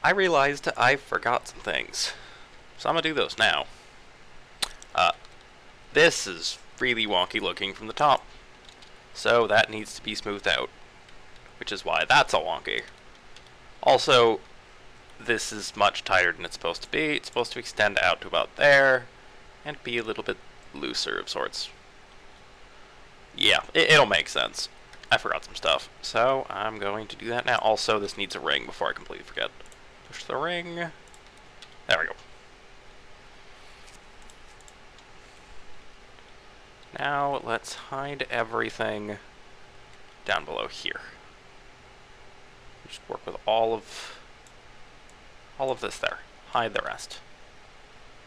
I realized I forgot some things, so I'm gonna do those now. Uh, this is really wonky looking from the top, so that needs to be smoothed out, which is why that's all wonky. Also, this is much tighter than it's supposed to be. It's supposed to extend out to about there, and be a little bit looser of sorts. Yeah, it'll make sense. I forgot some stuff, so I'm going to do that now. Also, this needs a ring before I completely forget. Push the ring. There we go. Now, let's hide everything down below here. Just work with all of this there. Hide the rest.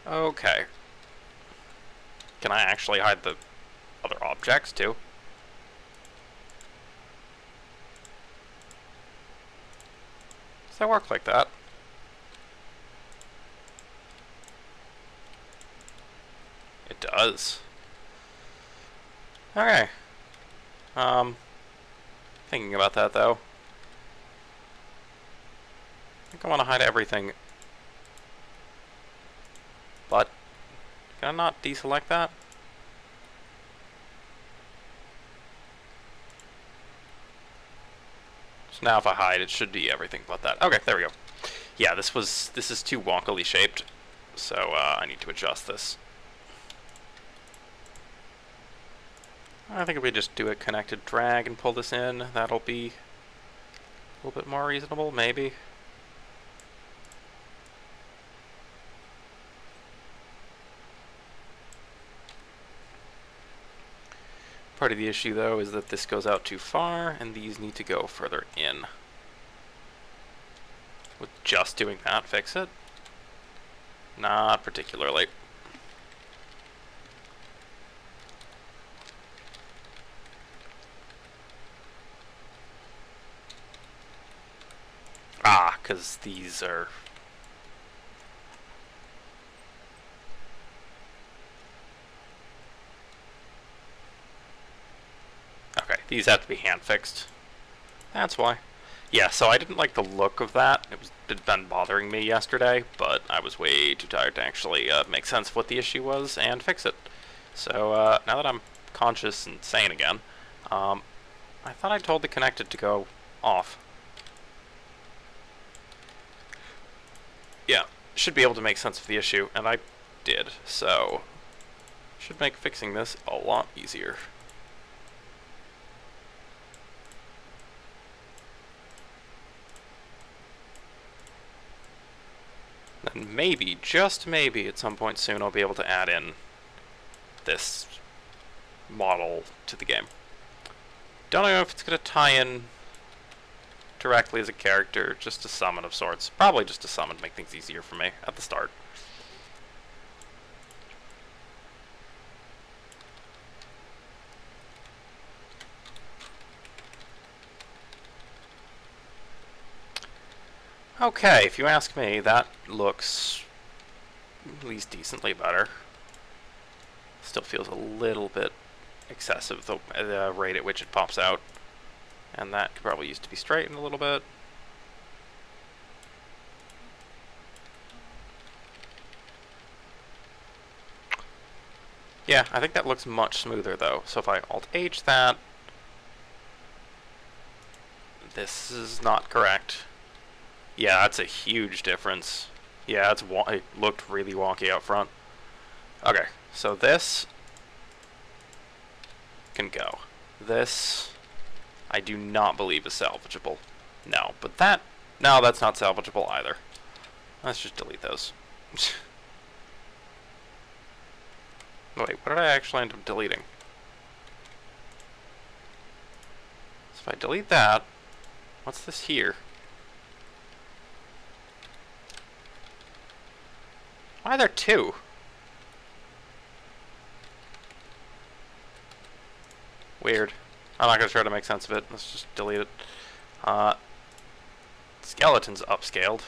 Okay. Can I actually hide the other objects, too? Does that work like that? It does. Okay. Thinking about that, though. I think I want to hide everything. But, can I not deselect that? So now if I hide, it should be everything but that. Okay, there we go. Yeah, this is too wonkily shaped, so I need to adjust this. I think if we just do a connected drag and pull this in, that'll be a little bit more reasonable, maybe. Part of the issue, though, is that this goes out too far, and these need to go further in. Would just doing that fix it? Not particularly. Ah, because these are... Okay, these have to be hand-fixed. That's why. Yeah, so I didn't like the look of that. It'd been bothering me yesterday, but I was way too tired to actually make sense of what the issue was and fix it. So now that I'm conscious and sane again, I thought I told the connected to go off. Yeah, should be able to make sense of the issue, and I did, so should make fixing this a lot easier. And maybe, just maybe, at some point soon I'll be able to add in this model to the game. Don't know if it's going to tie in directly as a character, just a summon of sorts. Probably just a summon to make things easier for me at the start. Okay, if you ask me, that looks at least decently better. Still feels a little bit excessive, the rate at which it pops out. And that could probably use to be straightened a little bit. Yeah, I think that looks much smoother though. So if I Alt-H that, this is not correct. Yeah, that's a huge difference. Yeah, it looked really wonky out front. Okay, so this can go. This, I do not believe is salvageable. No, but that, no, that's not salvageable either. Let's just delete those. Wait, what did I actually end up deleting? So if I delete that, what's this here? Why are there two? Weird. I'm not going to try to make sense of it. Let's just delete it. Skeleton's upscaled.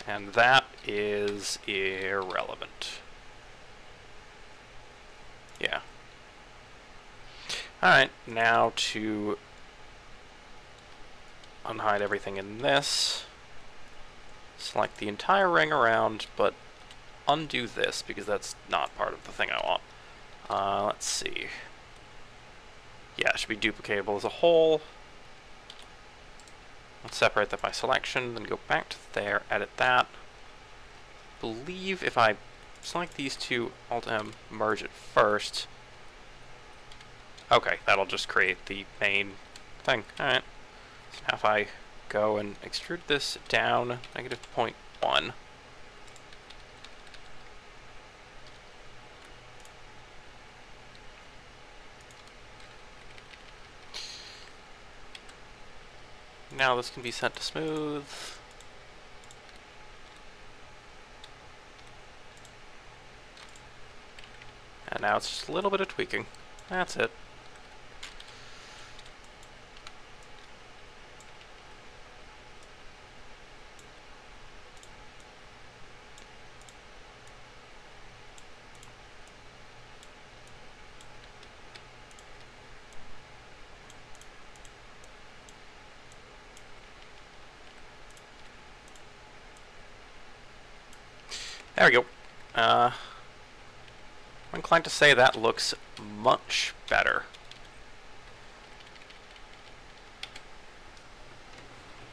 And that is irrelevant. Yeah. Alright, now to unhide everything in this. select the entire ring around, but undo this because that's not part of the thing I want. Let's see. Yeah, it should be duplicatable as a whole. Let's separate that by selection, then go back to there, edit that. Believe if I select these two, Alt-M, merge it first. Okay, that'll just create the main thing. Alright. So now if I go and extrude this down, -0.1. Now this can be set to smooth. And now it's just a little bit of tweaking. That's it. There we go. I'm inclined to say that looks much better.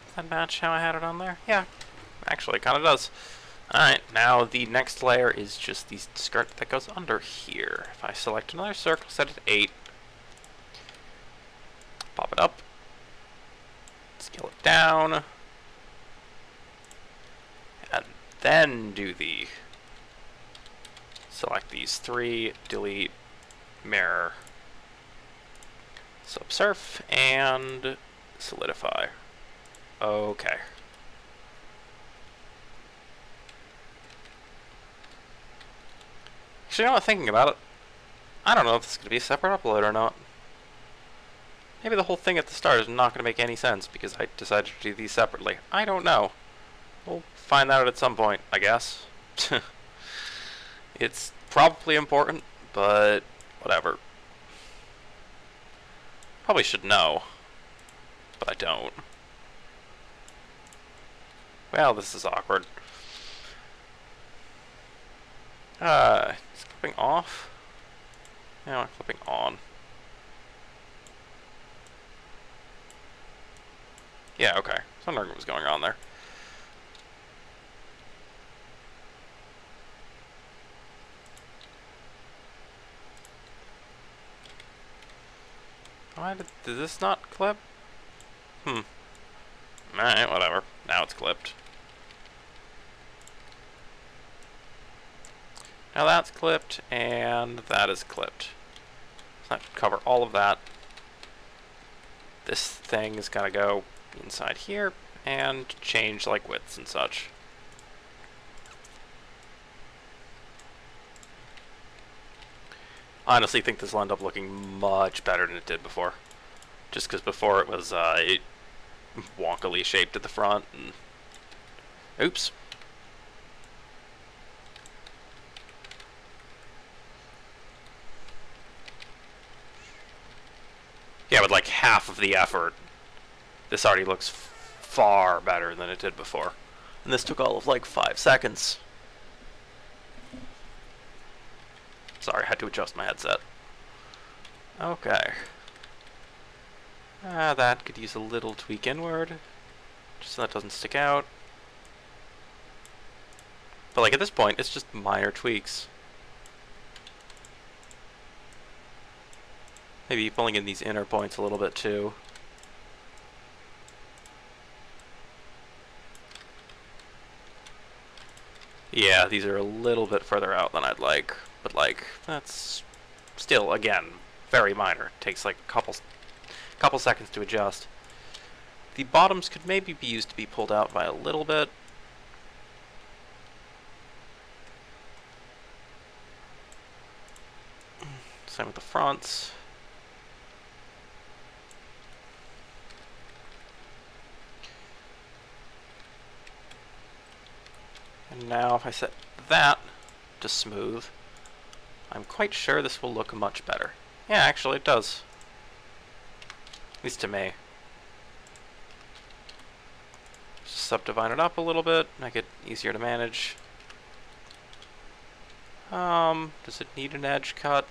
Does that match how I had it on there? Yeah, actually it kind of does. Alright, now the next layer is just the skirt that goes under here. If I select another circle, set it 8, pop it up, scale it down, and then do the select these 3, delete, mirror, subsurf, and solidify. Okay. Actually, you know what, thinking about it, I don't know if this is going to be a separate upload or not. Maybe the whole thing at the start is not going to make any sense because I decided to do these separately. I don't know. We'll find that out at some point, I guess. It's probably important, but whatever. Probably should know, but I don't. Well, this is awkward. Is clipping off? No, I'm clipping on. Yeah, okay. So I'm wondering what was going on there. Why did this not clip? Alright, whatever. Now it's clipped. Now that's clipped, and that is clipped. So that should cover all of that. This thing is gonna go inside here, and change like widths and such. I honestly think this will end up looking much better than it did before. Just because before it was wonkily shaped at the front. And oops. Yeah, with like half of the effort, this already looks far better than it did before. And this took all of like 5 seconds. Sorry, I had to adjust my headset. Okay. That could use a little tweak inward, just so that doesn't stick out. But like at this point, it's just minor tweaks. Maybe pulling in these inner points a little bit too. Yeah, these are a little bit further out than I'd like, but like, that's still, again, very minor. It takes like a couple seconds to adjust. The bottoms could maybe be used to be pulled out by a little bit. Same with the fronts. And now if I set that to smooth, I'm quite sure this will look much better. Yeah, actually it does. At least to me. Just subdivide it up a little bit, make it easier to manage. Does it need an edge cut?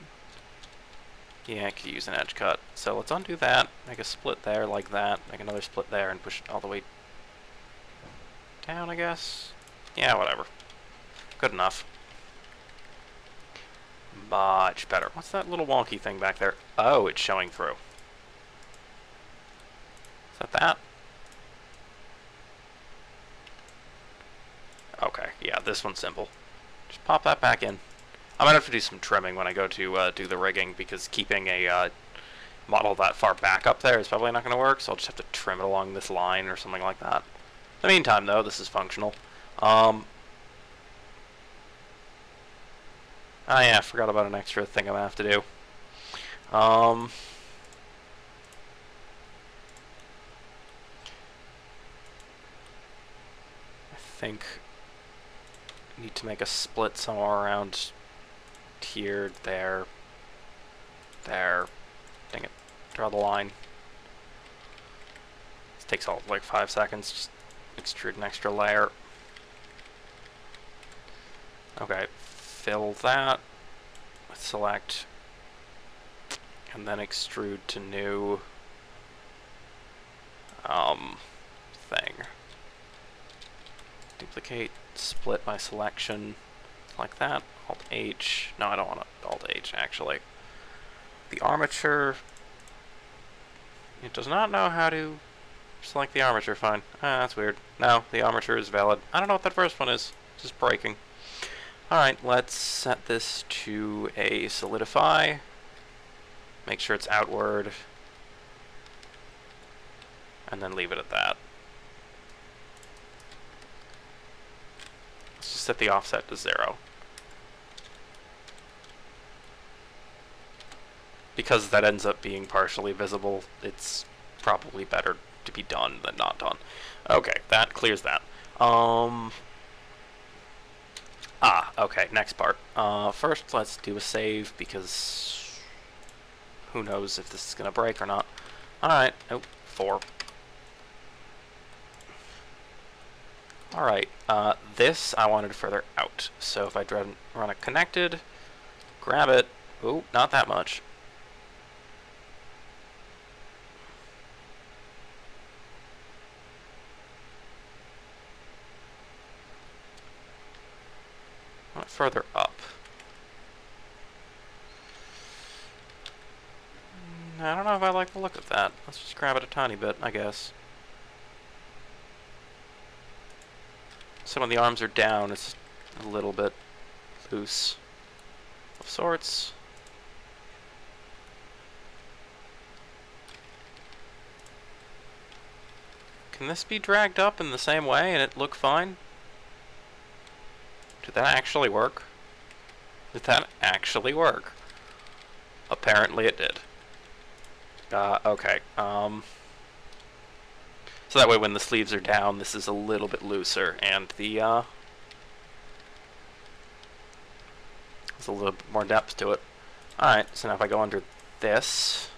Yeah, I could use an edge cut. So let's undo that, make a split there like that, make another split there and push it all the way down, I guess? Yeah, whatever. Good enough. Much better. What's that little wonky thing back there? Oh, it's showing through. Is that that? Okay, yeah, this one's simple. Just pop that back in. I might have to do some trimming when I go to do the rigging, because keeping a model that far back up there is probably not going to work, so I'll just have to trim it along this line or something like that. In the meantime, though, this is functional. Oh yeah, I forgot about an extra thing I'm going to have to do. I think I need to make a split somewhere around here, there. Dang it. Draw the line. This takes all like 5 seconds. Just extrude an extra layer. Okay, fill that with select, and then extrude to new thing. Duplicate, split by selection, like that. Alt H. No, I don't want to Alt H actually. The armature. It does not know how to select the armature. Fine. That's weird. No, the armature is valid. I don't know what that first one is. It's just breaking. Alright, let's set this to a solidify. Make sure it's outward. And then leave it at that. Let's just set the offset to 0. Because that ends up being partially visible, it's probably better to be done than not done. Okay, that clears that. Okay, next part. First, let's do a save, because who knows if this is going to break or not. Alright, nope, 4. Alright, this I wanted further out. So if I run a connected, grab it. Ooh, not that much. Further up. I don't know if I like the look of that. Let's just grab it a tiny bit, I guess. So when the arms are down, it's a little bit loose of sorts. Can this be dragged up in the same way and it look fine? Did that actually work? Did that actually work? Apparently it did. Okay. So that way when the sleeves are down, this is a little bit looser, and the, there's a little bit more depth to it. Alright, so now if I go under this,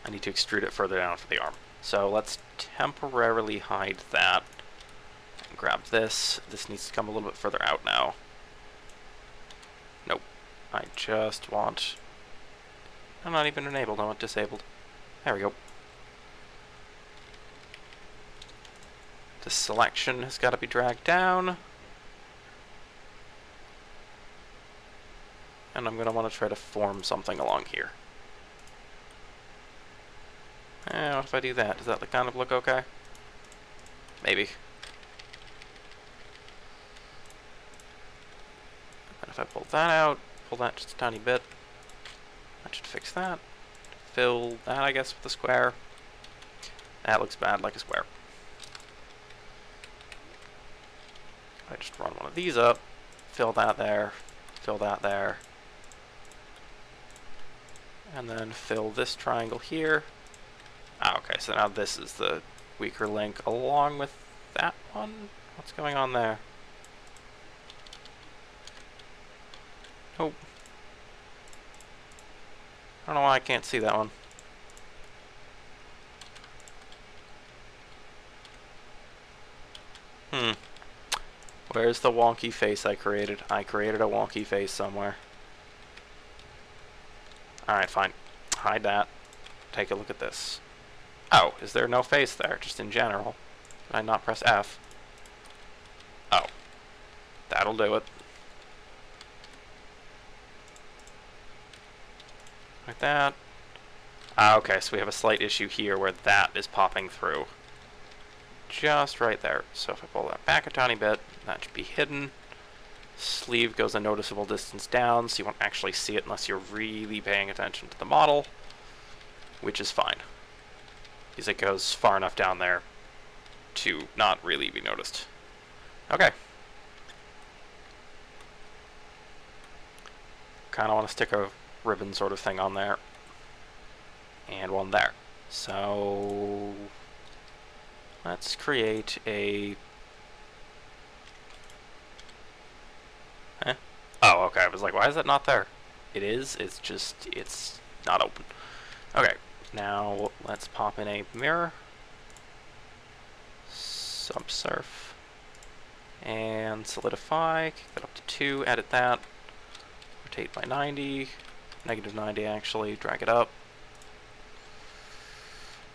I need to extrude it further down for the arm. So let's temporarily hide that. Grab this. This needs to come a little bit further out now. Nope. I just want... I'm not even enabled, I want disabled. There we go. The selection has got to be dragged down. And I'm going to want to try to form something along here. What if I do that? Does that kind of look okay? Maybe. And if I pull that out, pull that just a tiny bit, that should fix that. Fill that, I guess, with a square. That looks bad, like a square. I just run one of these up, fill that there, and then fill this triangle here. Okay, so now this is the weaker link along with that one. What's going on there? Oh. I don't know why I can't see that one. Where's the wonky face I created? I created a wonky face somewhere. Alright, fine. Hide that. Take a look at this. Oh, is there no face there? Just in general. Did I not press F? Oh. That'll do it. Like that. Okay, so we have a slight issue here where that is popping through. Just right there. So if I pull that back a tiny bit, that should be hidden. Sleeve goes a noticeable distance down, so you won't actually see it unless you're really paying attention to the model, which is fine, because it goes far enough down there to not really be noticed. Okay. Kind of want to stick a ribbon sort of thing on there, and one there. So let's create a... Oh, okay. I was like, why is that not there? It is. It's just, it's not open. Okay. Now let's pop in a mirror. Subsurf. And solidify. Kick that up to 2. Edit that. Rotate by 90. Negative 90 actually. Drag it up.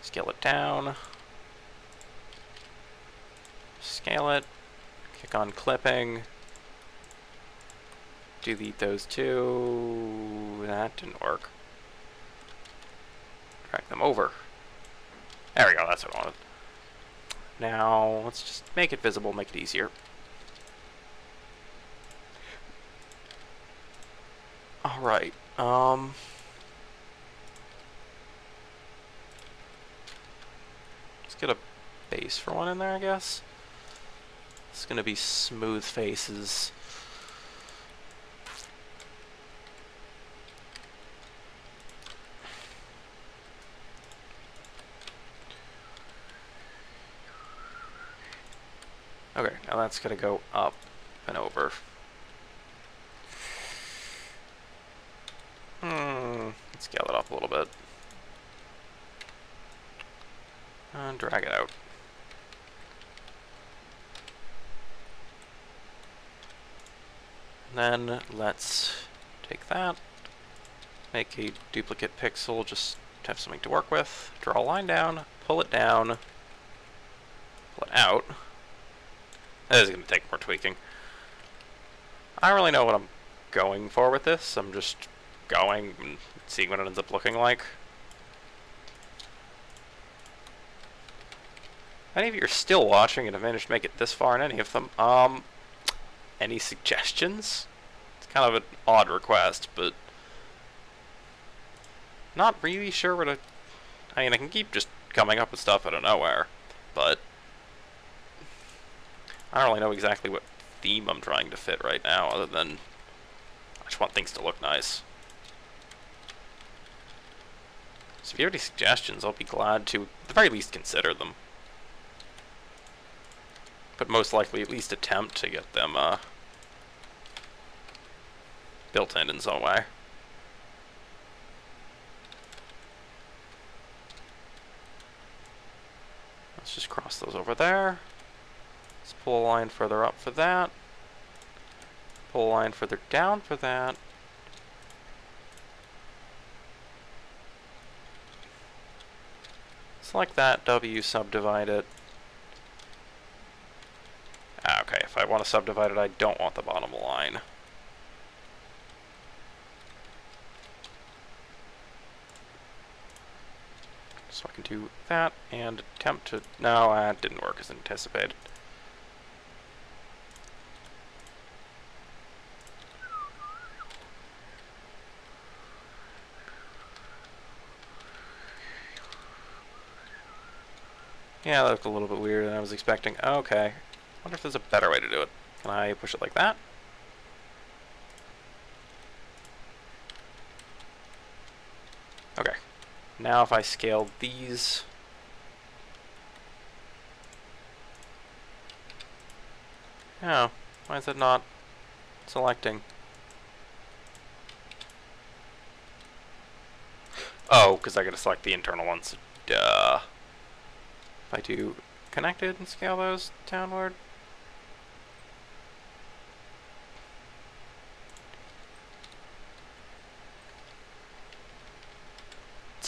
Scale it down. Scale it. Click on clipping. Delete those two. That didn't work. Drag them over. There we go, that's what I wanted. Now, let's just make it visible, make it easier. Alright, let's get a base for one in there, I guess. It's gonna be smooth faces. Okay, now that's gonna go up and over. Let's scale it up a little bit. And drag it out. And then let's take that, make a duplicate pixel, just to have something to work with. Draw a line down, pull it down, pull it out. That is going to take more tweaking. I don't really know what I'm going for with this. I'm just going and seeing what it ends up looking like. If any of you are still watching and have managed to make it this far in any of them, any suggestions? It's kind of an odd request, but not really sure where to... I mean, I can keep just coming up with stuff out of nowhere, but I don't really know exactly what theme I'm trying to fit right now, other than I just want things to look nice. So if you have any suggestions, I'll be glad to, at the very least, consider them. But most likely at least attempt to get them built in some way. Let's just cross those over there. Let's pull a line further up for that. Pull a line further down for that. Select that W, subdivide it. Okay, if I want to subdivide it, I don't want the bottom line. So I can do that and attempt to... No, that didn't work as anticipated. Yeah, that looked a little bit weirder than I was expecting. Okay. Wonder if there's a better way to do it. Can I push it like that? Okay. Now if I scale these... Oh, why is it not selecting? Oh, because I gotta select the internal ones. Duh. If I do connected and scale those downward.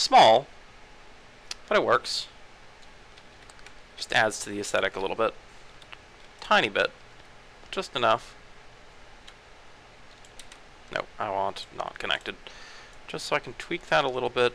small, but it works. Just adds to the aesthetic a little bit. Tiny bit. Just enough. No, I want not connected. Just so I can tweak that a little bit.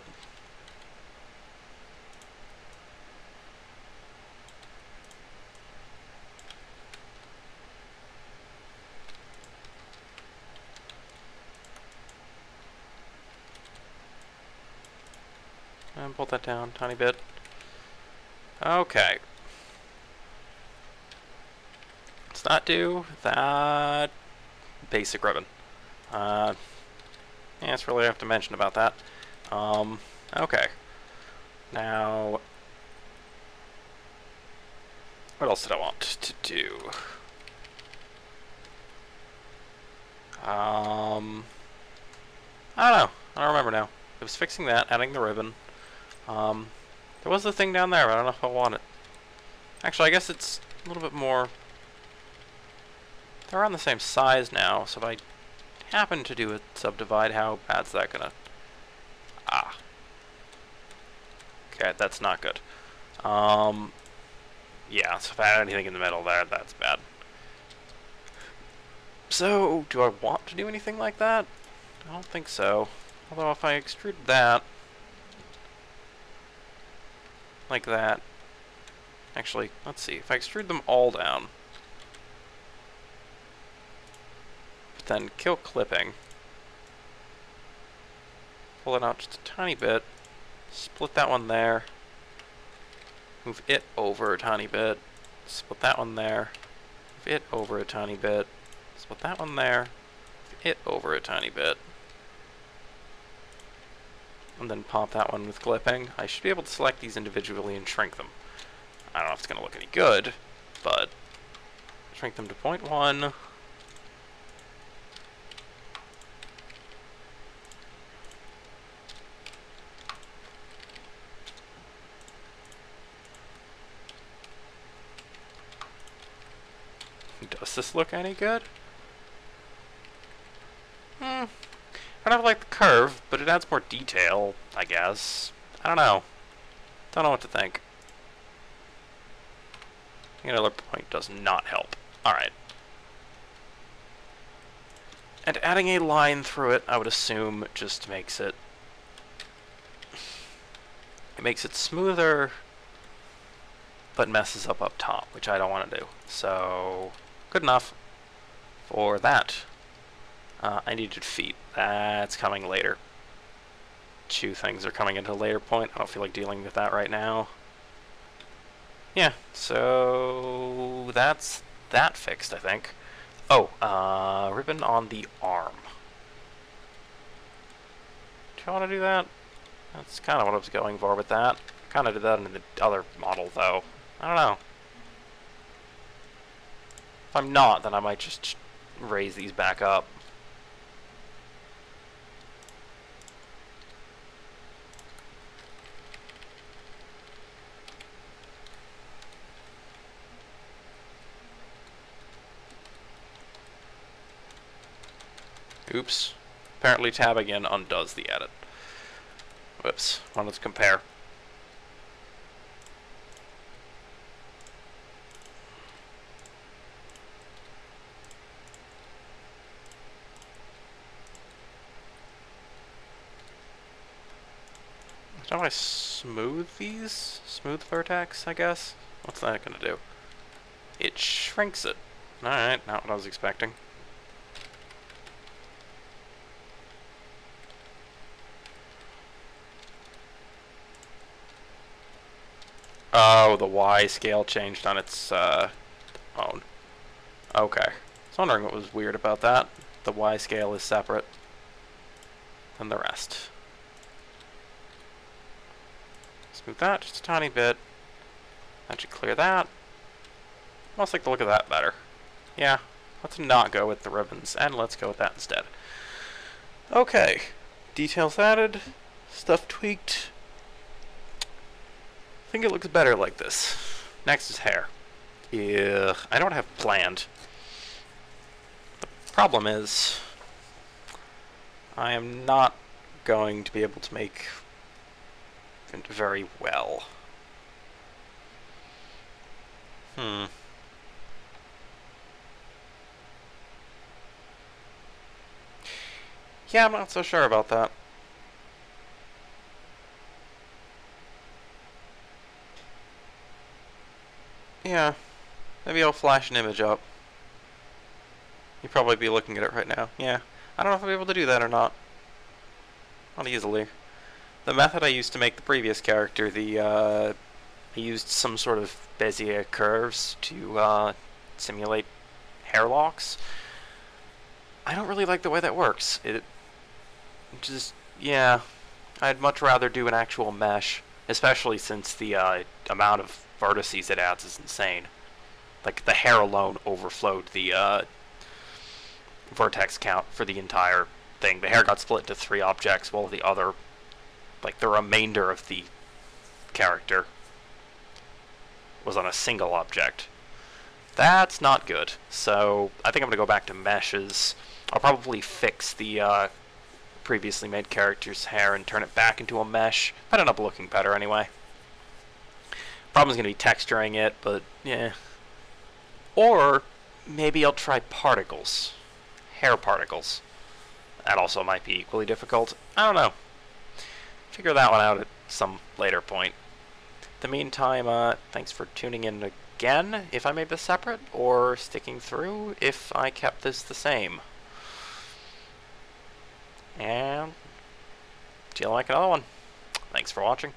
And pull that down a tiny bit. Okay. Let's not do that basic ribbon. Yeah, that's really all I have to mention about that. Okay. Now, what else did I want to do? I don't know. I don't remember now. It was fixing that, adding the ribbon. There was the thing down there, but I don't know if I want it. Actually, I guess it's a little bit more... They're around the same size now, so if I happen to do a subdivide, how bad's that gonna... Ah. Okay, that's not good. Yeah, so if I add anything in the middle there, that's bad. So, do I want to do anything like that? I don't think so. Although if I extrude that... like that... Actually, let's see. If I extrude them all down... but then kill clipping... pull it out just a tiny bit... split that one there... move it over a tiny bit... split that one there... move it over a tiny bit... split that one there... move it over a tiny bit... and then pop that one with clipping. I should be able to select these individually and shrink them. I don't know if it's going to look any good, but shrink them to 0.1. Does this look any good? I don't like the curve, but it adds more detail, I guess. I don't know. Don't know what to think. Angular point does not help. Alright. And adding a line through it, I would assume, just makes it... it makes it smoother, but messes up top, which I don't want to do. So, good enough for that. I needed feet. That's coming later. Two things are coming into a later point. I don't feel like dealing with that right now. Yeah, so that's that fixed, I think. Oh, ribbon on the arm. Do you want to do that? That's kind of what I was going for with that. Kind of did that in the other model, though. I don't know. If I'm not, then I might just raise these back up. Oops. Apparently tabbing in undoes the edit. Whoops. Well, let's compare. How do I smooth these? Smooth vertex, I guess? What's that gonna do? It shrinks it. Alright, not what I was expecting. Oh, the Y scale changed on its own. Okay. I was wondering what was weird about that. The Y scale is separate than the rest. Smooth that just a tiny bit. That should clear that. I almost like the look of that better. Yeah, let's not go with the ribbons, and let's go with that instead. Okay. Details added. Stuff tweaked. I think it looks better like this. Next is hair. Yeah, I don't have planned. The problem is, I am not going to be able to make Went very well. Yeah, I'm not so sure about that. Yeah, maybe I'll flash an image up. You'd probably be looking at it right now. Yeah, I don't know if I'll be able to do that or not. Not easily. The method I used to make the previous character, I used some sort of Bezier curves to simulate hair locks. I don't really like the way that works. It just, yeah, I'd much rather do an actual mesh, especially since the amount of vertices it adds is insane. Like, the hair alone overflowed the vertex count for the entire thing. The hair got split into 3 objects, while the other, like, the remainder of the character was on a single object. That's not good. So I think I'm going to go back to meshes. I'll probably fix the previously made character's hair and turn it back into a mesh. Might end up looking better anyway. Problem's going to be texturing it, but yeah. Or maybe I'll try particles. Hair particles. That also might be equally difficult. I don't know. Figure that one out at some later point. In the meantime, thanks for tuning in again, if I made this separate, or sticking through if I kept this the same. And see you like another one. Thanks for watching.